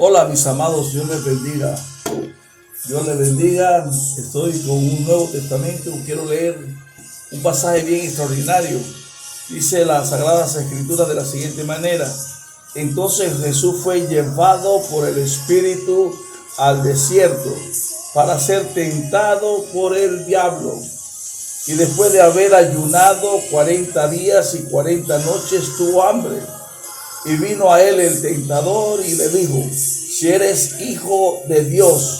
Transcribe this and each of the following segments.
Hola mis amados, Dios les bendiga. Dios les bendiga. Estoy con un Nuevo Testamento. Quiero leer un pasaje bien extraordinario. Dice las Sagradas Escrituras de la siguiente manera: entonces Jesús fue llevado por el Espíritu al desierto para ser tentado por el diablo. Y después de haber ayunado 40 días y 40 noches, tuvo hambre. Y vino a él el tentador y le dijo: si eres hijo de Dios,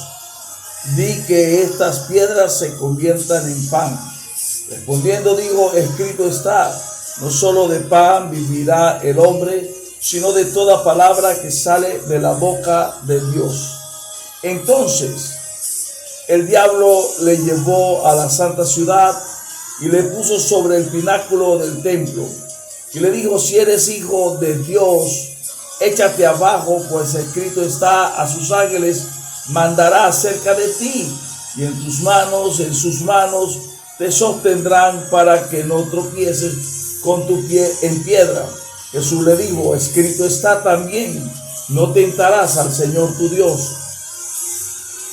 di que estas piedras se conviertan en pan. Respondiendo dijo: escrito está, no solo de pan vivirá el hombre, sino de toda palabra que sale de la boca de Dios. Entonces el diablo le llevó a la santa ciudad y le puso sobre el pináculo del templo. Y le dijo: si eres hijo de Dios, échate abajo, pues escrito está: a sus ángeles mandará acerca de ti, y en sus manos te sostendrán para que no tropieces con tu pie en piedra. Jesús le dijo: escrito está también: no tentarás al Señor tu Dios.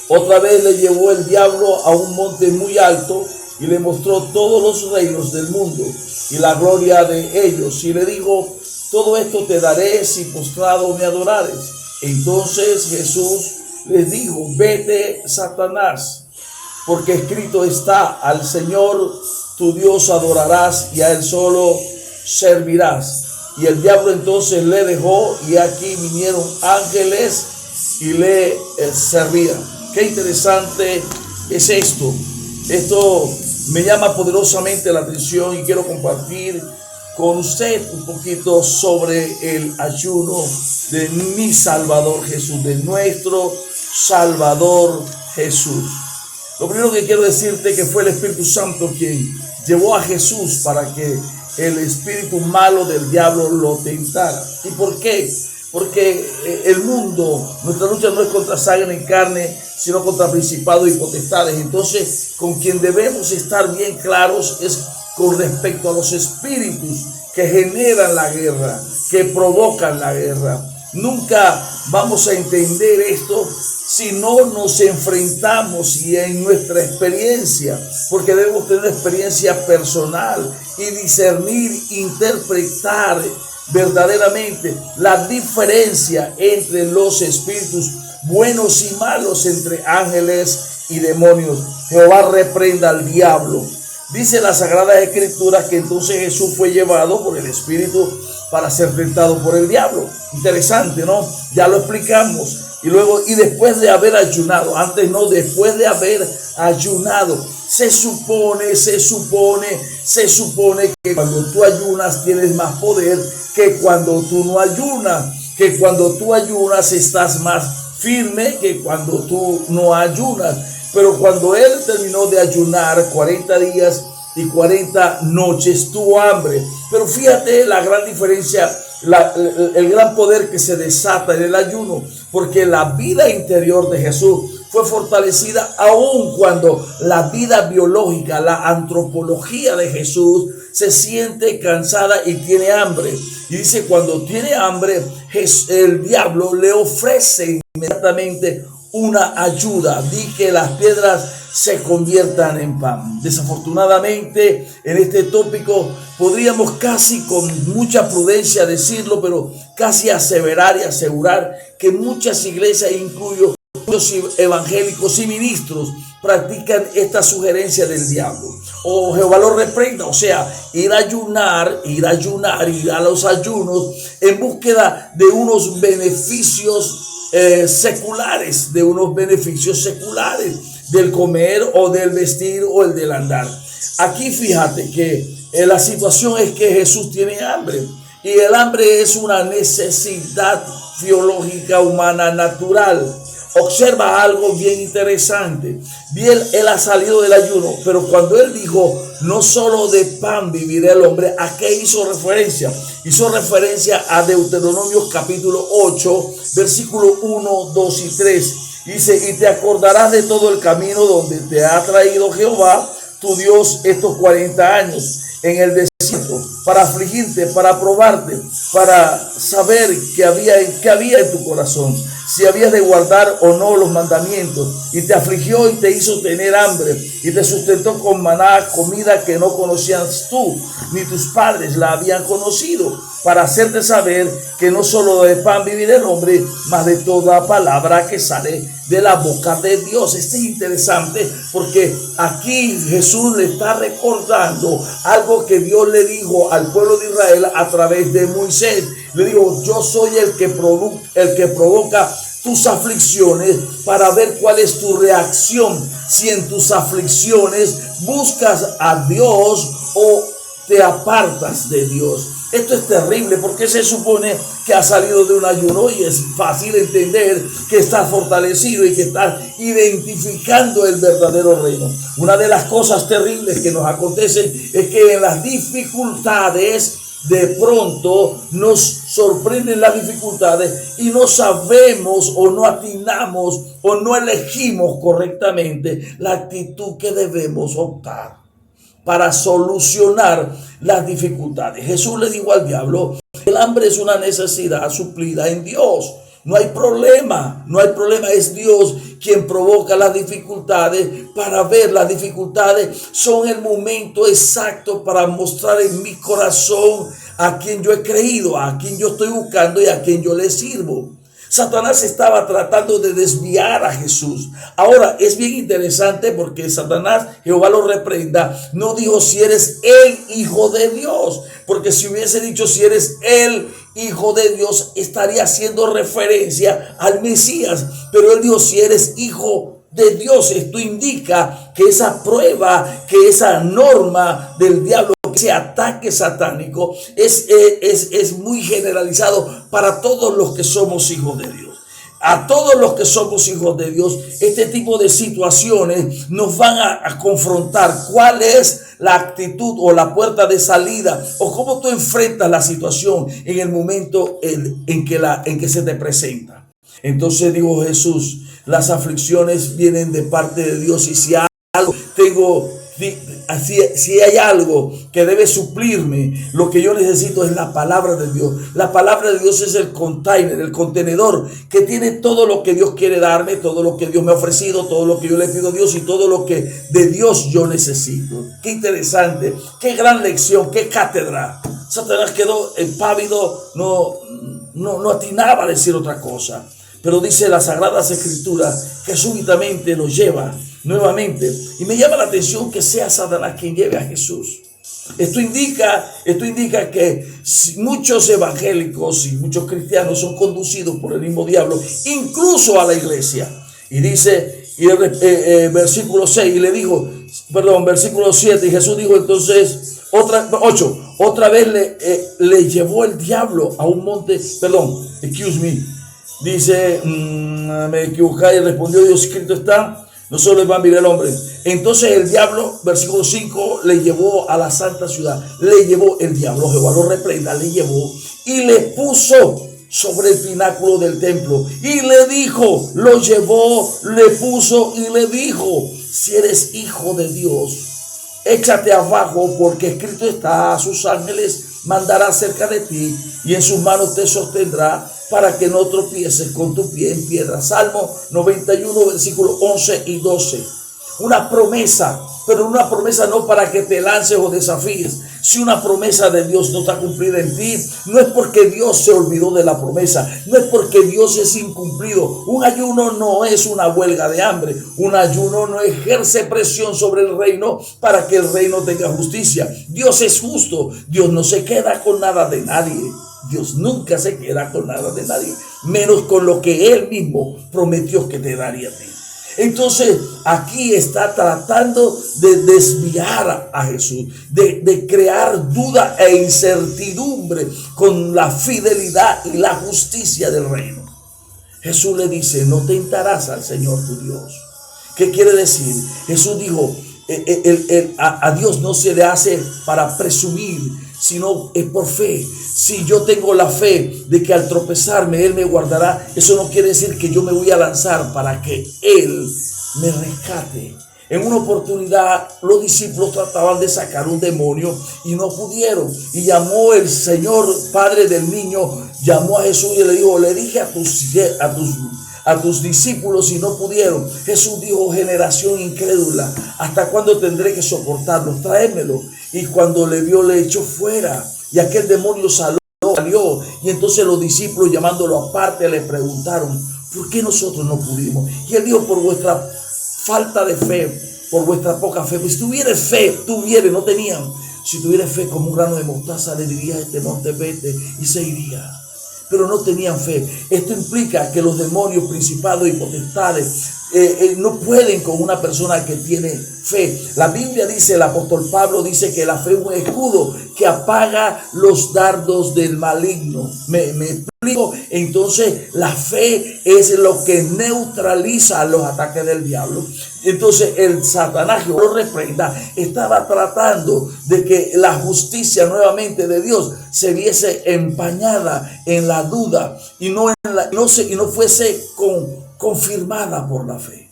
Otra vez le llevó el diablo a un monte muy alto y le mostró todos los reinos del mundo y la gloria de ellos, y le dijo: todo esto te daré si postrado me adorares. Entonces Jesús les dijo: vete, Satanás, porque escrito está: al Señor tu Dios adorarás y a él solo servirás. Y el diablo entonces le dejó, y aquí vinieron ángeles y le servían. Qué interesante es esto. Esto me llama poderosamente la atención y quiero compartir con usted un poquito sobre el ayuno de mi Salvador Jesús, de nuestro Salvador Jesús. Lo primero que quiero decirte que fue el Espíritu Santo quien llevó a Jesús para que el espíritu malo del diablo lo tentara. ¿Y por qué? Porque el mundo, nuestra lucha no es contra sangre y carne, sino contra principados y potestades. Entonces, con quien debemos estar bien claros es con respecto a los espíritus que generan la guerra, que provocan la guerra. Nunca vamos a entender esto si no nos enfrentamos y en nuestra experiencia, porque debemos tener experiencia personal y discernir, interpretar verdaderamente la diferencia entre los espíritus buenos y malos, entre ángeles y demonios. Jehová reprenda al diablo. Dice la Sagrada Escritura que entonces Jesús fue llevado por el Espíritu para ser tentado por el diablo. Interesante, ¿no? Ya lo explicamos. Y después de haber ayunado, antes no, después de haber ayunado, se supone que cuando tú ayunas tienes más poder que cuando tú no ayunas, que cuando tú ayunas estás más firme que cuando tú no ayunas. Pero cuando él terminó de ayunar 40 días y 40 noches, tuvo hambre. Pero fíjate la gran diferencia, el gran poder que se desata en el ayuno, porque la vida interior de Jesús fue fortalecida aun cuando la vida biológica, la antropología de Jesús se siente cansada y tiene hambre. Y dice, cuando tiene hambre, el diablo le ofrece inmediatamente una ayuda: di que las piedras se conviertan en pan. Desafortunadamente, en este tópico podríamos casi con mucha prudencia decirlo, pero casi aseverar y asegurar que muchas iglesias, incluyo muchos evangélicos y ministros, practican esta sugerencia del diablo. O Jehová lo reprenda, o sea, ir a ayunar, ir a los ayunos en búsqueda de unos beneficios seculares, del comer o del vestir o el del andar. Aquí fíjate que la situación es que Jesús tiene hambre, y el hambre es una necesidad biológica humana natural. Observa algo bien interesante. Bien, él ha salido del ayuno, pero cuando él dijo: no solo de pan vivirá el hombre, ¿a qué hizo referencia? Hizo referencia a Deuteronomio capítulo 8, versículo 1, 2 y 3. Dice: y te acordarás de todo el camino donde te ha traído Jehová tu Dios estos 40 años en el desierto, para afligirte, para probarte, para saber qué había en tu corazón, si habías de guardar o no los mandamientos, y te afligió y te hizo tener hambre, y te sustentó con maná, comida que no conocías tú, ni tus padres la habían conocido, para hacerte saber que no solo de pan vivirá el hombre, mas de toda palabra que sale de la boca de Dios. Esto es interesante porque aquí Jesús le está recordando algo que Dios le dijo al pueblo de Israel a través de Moisés. Le dijo: yo soy el que provoca tus aflicciones, para ver cuál es tu reacción, si en tus aflicciones buscas a Dios o te apartas de Dios. Esto es terrible porque se supone que has salido de un ayuno y es fácil entender que estás fortalecido y que estás identificando el verdadero reino. Una de las cosas terribles que nos acontecen es que en las dificultades de pronto nos sorprenden las dificultades y no sabemos o no atinamos o no elegimos correctamente la actitud que debemos optar para solucionar las dificultades. Jesús le dijo al diablo: el hambre es una necesidad suplida en Dios. No hay problema, es Dios quien provoca las dificultades. Para ver las dificultades son el momento exacto para mostrar en mi corazón a quien yo he creído, a quien yo estoy buscando y a quien yo le sirvo. Satanás estaba tratando de desviar a Jesús. Ahora es bien interesante porque Satanás, Jehová lo reprenda, no dijo si eres el Hijo de Dios, porque si hubiese dicho si eres el Hijo de Dios, estaría haciendo referencia al Mesías, pero él dijo si eres hijo de Dios. Esto indica que esa prueba, que esa norma del diablo, ese ataque satánico es muy generalizado para todos los que somos hijos de Dios. A todos los que somos hijos de Dios, este tipo de situaciones nos van a confrontar. ¿Cuál es la actitud o la puerta de salida? O cómo tú enfrentas la situación en el momento en que se te presenta. Entonces dijo Jesús: las aflicciones vienen de parte de Dios, y si hay algo que debe suplirme, lo que yo necesito es la palabra de Dios. La palabra de Dios es el container, el contenedor que tiene todo lo que Dios quiere darme, todo lo que Dios me ha ofrecido, todo lo que yo le pido a Dios y todo lo que de Dios yo necesito. Qué interesante, qué gran lección, qué cátedra. Satanás quedó impávido, no atinaba a decir otra cosa. Pero dice las Sagradas Escrituras que súbitamente lo lleva nuevamente. Y me llama la atención que sea Satanás quien lleve a Jesús. Esto indica que muchos evangélicos y muchos cristianos son conducidos por el mismo diablo, incluso a la iglesia. Y dice, versículo 6, y le dijo, versículo 7, y Jesús dijo entonces, otra vez le llevó el diablo a un monte, dice, me equivoqué, y respondió Dios, escrito está, no solo el pan vivirá el hombre. Entonces el diablo, versículo 5, le llevó a la santa ciudad. Le llevó el diablo, Jehová lo reprenda, le llevó y le puso sobre el pináculo del templo. Y le dijo, lo llevó, le puso y le dijo, si eres hijo de Dios, échate abajo, porque escrito está, a sus ángeles mandará cerca de ti y en sus manos te sostendrá para que no tropieces con tu pie en piedra. Salmo 91, versículos 11 y 12. Una promesa, pero una promesa no para que te lances o desafíes. Si una promesa de Dios no está cumplida en ti, no es porque Dios se olvidó de la promesa, no es porque Dios es incumplido. Un ayuno no es una huelga de hambre. Un ayuno no ejerce presión sobre el reino para que el reino tenga justicia. Dios es justo. Dios no se queda con nada de nadie. Dios nunca se queda con nada de nadie, menos con lo que Él mismo prometió que te daría a ti. Entonces aquí está tratando de desviar a Jesús, de crear duda e incertidumbre con la fidelidad y la justicia del reino. Jesús le dice, no tentarás al Señor tu Dios. ¿Qué quiere decir? Jesús dijo, a Dios no se le hace para presumir, sino es por fe. Si yo tengo la fe de que al tropezarme Él me guardará, eso no quiere decir que yo me voy a lanzar para que Él me rescate. En una oportunidad los discípulos trataban de sacar un demonio y no pudieron, y llamó el Señor, padre del niño, llamó a Jesús y le dijo, le dije a tus a tus discípulos y no pudieron. Jesús dijo: generación incrédula, ¿hasta cuándo tendré que soportarlos? Tráemelo. Y cuando le vio, le echó fuera. Y aquel demonio salió. Y entonces los discípulos, llamándolo aparte, le preguntaron: ¿por qué nosotros no pudimos? Y él dijo: por vuestra falta de fe, por vuestra poca fe. Pues si tuvieras fe, no tenían. Si tuvieras fe como un grano de mostaza, le dirías a este monte: vete, y se iría. Pero no tenían fe. Esto implica que los demonios, principados y potestades no pueden con una persona que tiene fe. La Biblia dice, el apóstol Pablo dice que la fe es un escudo que apaga los dardos del maligno. ¿Me explico? Entonces la fe es lo que neutraliza los ataques del diablo. Entonces el Satanás, que lo reprenda, estaba tratando de que la justicia nuevamente de Dios se viese empañada en la duda y no fuese confirmada por la fe.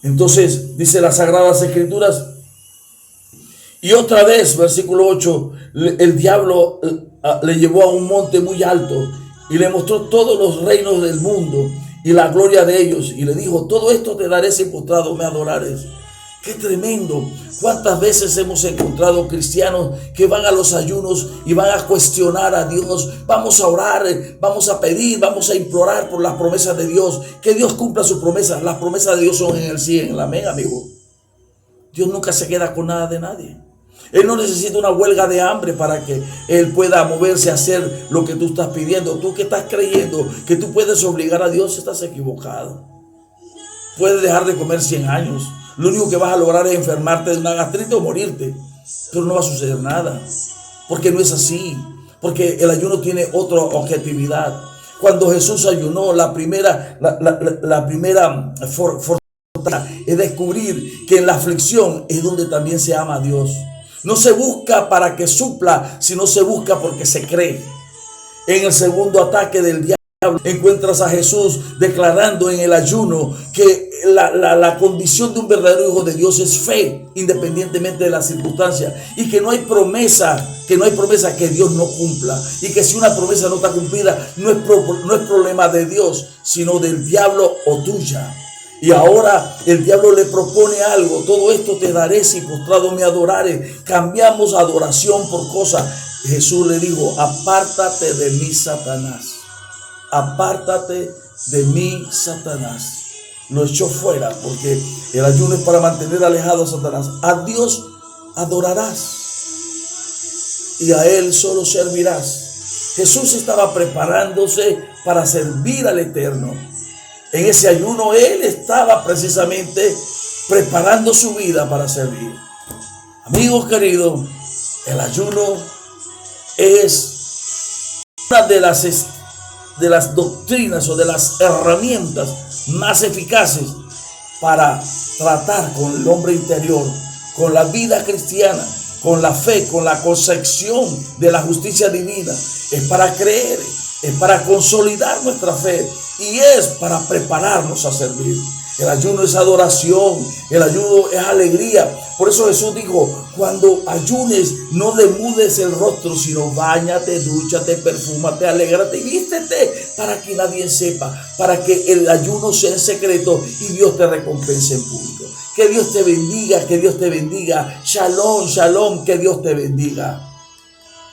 Entonces dice las Sagradas Escrituras, y otra vez, versículo 8, el diablo le llevó a un monte muy alto y le mostró todos los reinos del mundo y la gloria de ellos, y le dijo: todo esto te daré si postrado me adorares. ¡Qué tremendo! ¿Cuántas veces hemos encontrado cristianos que van a los ayunos y van a cuestionar a Dios? Vamos a orar, vamos a pedir, vamos a implorar por las promesas de Dios, que Dios cumpla sus promesas. Las promesas de Dios son en el sí, en el amén, amigo. Dios nunca se queda con nada de nadie. Él no necesita una huelga de hambre para que Él pueda moverse a hacer lo que tú estás pidiendo. Tú que estás creyendo que tú puedes obligar a Dios, estás equivocado. Puedes dejar de comer 100 años. Lo único que vas a lograr es enfermarte de una gastritis o morirte. Pero no va a suceder nada. Porque no es así. Porque el ayuno tiene otra objetividad. Cuando Jesús ayunó, la primera fortaleza es descubrir que en la aflicción es donde también se ama a Dios. No se busca para que supla, sino se busca porque se cree. En el segundo ataque del diablo encuentras a Jesús declarando en el ayuno que la condición de un verdadero hijo de Dios es fe, independientemente de las circunstancias, y que no hay promesa que Dios no cumpla, y que si una promesa no está cumplida no es problema de Dios, sino del diablo o tuya. Y ahora el diablo le propone algo: todo esto te daré si postrado me adorares. Cambiamos adoración por cosa. Jesús le dijo: apártate de mí, Satanás. Apártate de mí, Satanás. Lo echó fuera, porque el ayuno es para mantener alejado a Satanás. A Dios adorarás y a Él solo servirás. Jesús estaba preparándose para servir al Eterno. En ese ayuno Él estaba precisamente preparando su vida para servir. Amigos queridos, el ayuno es una de las doctrinas o de las herramientas más eficaces para tratar con el hombre interior, con la vida cristiana, con la fe, con la concepción de la justicia divina. Es para creer, es para consolidar nuestra fe y es para prepararnos a servir. El ayuno es adoración, el ayuno es alegría. Por eso Jesús dijo: cuando ayunes, no demudes el rostro, sino báñate, dúchate, perfúmate, alégrate y vístete para que nadie sepa, para que el ayuno sea en secreto y Dios te recompense en público. Que Dios te bendiga, que Dios te bendiga. Shalom, shalom, que Dios te bendiga.